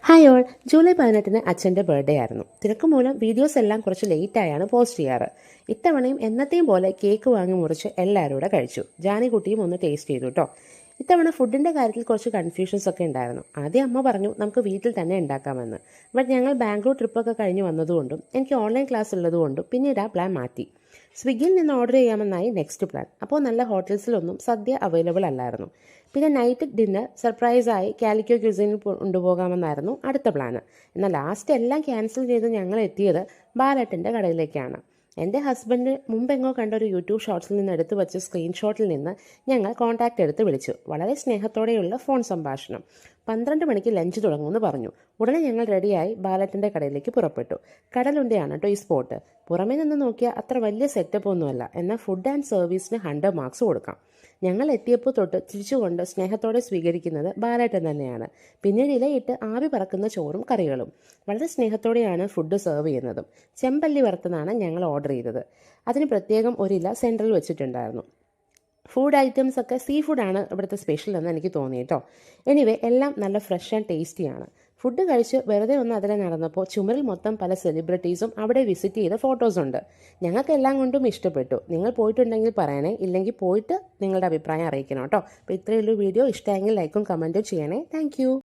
Hi all. July 18 അച്ഛൻ്റെ birthday ആയിരുന്നു. തിരക്ക് മൂലം വീഡിയോസ് എല്ലാം കുറച്ച് ലേറ്റായാണ് പോസ്റ്റ് ചെയ്യാറ്. ഇത്തവണയും എന്നത്തെയും പോലെ കേക്ക് വാങ്ങി മുറിച്ച് എല്ലാവരും കൂടെ കഴിച്ചു. ജാനിക്കുട്ടിയും ഒന്ന് ടേസ്റ്റ് ചെയ്തു കേട്ടോ. ഇത്തവണ ഫുഡിൻ്റെ കാര്യത്തിൽ കുറച്ച് കൺഫ്യൂഷൻസ് ഒക്കെ ഉണ്ടായിരുന്നു. ആദ്യം അമ്മ പറഞ്ഞു നമുക്ക് വീട്ടിൽ തന്നെ ഉണ്ടാക്കാമെന്ന്. ബട്ട് ഞങ്ങൾ ബാംഗ്ലൂർ ട്രിപ്പൊക്കെ കഴിഞ്ഞ് വന്നതുകൊണ്ടും എനിക്ക് ഓൺലൈൻ ക്ലാസ് ഉള്ളതുകൊണ്ടും പിന്നീട് ആ പ്ലാൻ മാറ്റി. സ്വിഗ്ഗിയിൽ നിന്ന് ഓർഡർ ചെയ്യാമെന്നായി നെക്സ്റ്റ് പ്ലാൻ. അപ്പോൾ നല്ല ഹോട്ടൽസിലൊന്നും സദ്യ അവൈലബിൾ അല്ലായിരുന്നു. പിന്നെ നൈറ്റ് ഡിന്നർ സർപ്രൈസായി കാലിക്കോ ക്യൂസിനിൽ കൊണ്ടുപോകാമെന്നായിരുന്നു അടുത്ത പ്ലാന്. എന്നാൽ ലാസ്റ്റ് എല്ലാം ക്യാൻസൽ ചെയ്ത് ഞങ്ങൾ എത്തിയത് ബാലേട്ടൻ്റെ കടയിലേക്കാണ്. എൻ്റെ ഹസ്ബൻഡ് മുമ്പെങ്ങോ കണ്ട ഒരു യൂട്യൂബ് ഷോർട്സിൽ നിന്ന് എടുത്തു വച്ച സ്ക്രീൻഷോട്ടിൽ നിന്ന് ഞങ്ങൾ കോൺടാക്റ്റ് എടുത്ത് വിളിച്ചു. വളരെ സ്നേഹത്തോടെയുള്ള ഫോൺ സംഭാഷണം. 12 മണിക്ക് ലഞ്ച് തുടങ്ങുമെന്ന് പറഞ്ഞു. ഉടനെ ഞങ്ങൾ റെഡിയായി ബാലേട്ടൻ്റെ കടയിലേക്ക് പുറപ്പെട്ടു. കടലുണ്ടയാണ് കേട്ടോ ഈ സ്പോട്ട്. പുറമേ നിന്ന് നോക്കിയാൽ അത്ര വലിയ സെറ്റപ്പ് ഒന്നുമല്ല, എന്നാൽ ഫുഡ് ആൻഡ് സർവീസിന് 100 മാർക്സ് കൊടുക്കാം. ഞങ്ങൾ എത്തിയപ്പോൾ തൊട്ട് തിരിച്ചുകൊണ്ട് സ്നേഹത്തോടെ സ്വീകരിക്കുന്നത് ബാലേട്ടൻ തന്നെയാണ്. പിന്നീട് ഇലയിട്ട് ആവി പറക്കുന്ന ചോറും കറികളും. വളരെ സ്നേഹത്തോടെയാണ് ഫുഡ് സെർവ് ചെയ്യുന്നതും. ചെമ്പല്ലി വറുത്തതാണ് ഞങ്ങൾ ഓർഡർ ചെയ്തത്. അതിന് പ്രത്യേകം ഒരില സെൻട്രൽ വെച്ചിട്ടുണ്ടായിരുന്നു. ഫുഡ് ഐറ്റംസ് ഒക്കെ സീ ഫുഡാണ് ഇവിടുത്തെ സ്പെഷ്യൽ എന്ന് എനിക്ക് തോന്നി കേട്ടോ. എനിവേ എല്ലാം നല്ല ഫ്രഷ് ആൻഡ് ടേസ്റ്റിയാണ്. ഫുഡ് കഴിച്ച് വെറുതെ ഒന്ന് അതിലെ നടന്നപ്പോൾ ചുമരിൽ മൊത്തം പല സെലിബ്രിറ്റീസും അവിടെ വിസിറ്റ് ചെയ്ത ഫോട്ടോസുണ്ട്. ഞങ്ങൾക്ക് എല്ലാം കൊണ്ടും ഇഷ്ടപ്പെട്ടു. നിങ്ങൾ പോയിട്ടുണ്ടെങ്കിൽ പറയണേ, ഇല്ലെങ്കിൽ പോയിട്ട് നിങ്ങളുടെ അഭിപ്രായം അറിയിക്കണം കേട്ടോ. അപ്പോൾ ഇത്രയുള്ളൂ വീഡിയോ. ഇഷ്ടമായെങ്കിൽ ലൈക്കും കമൻറ്റും ചെയ്യണേ. താങ്ക്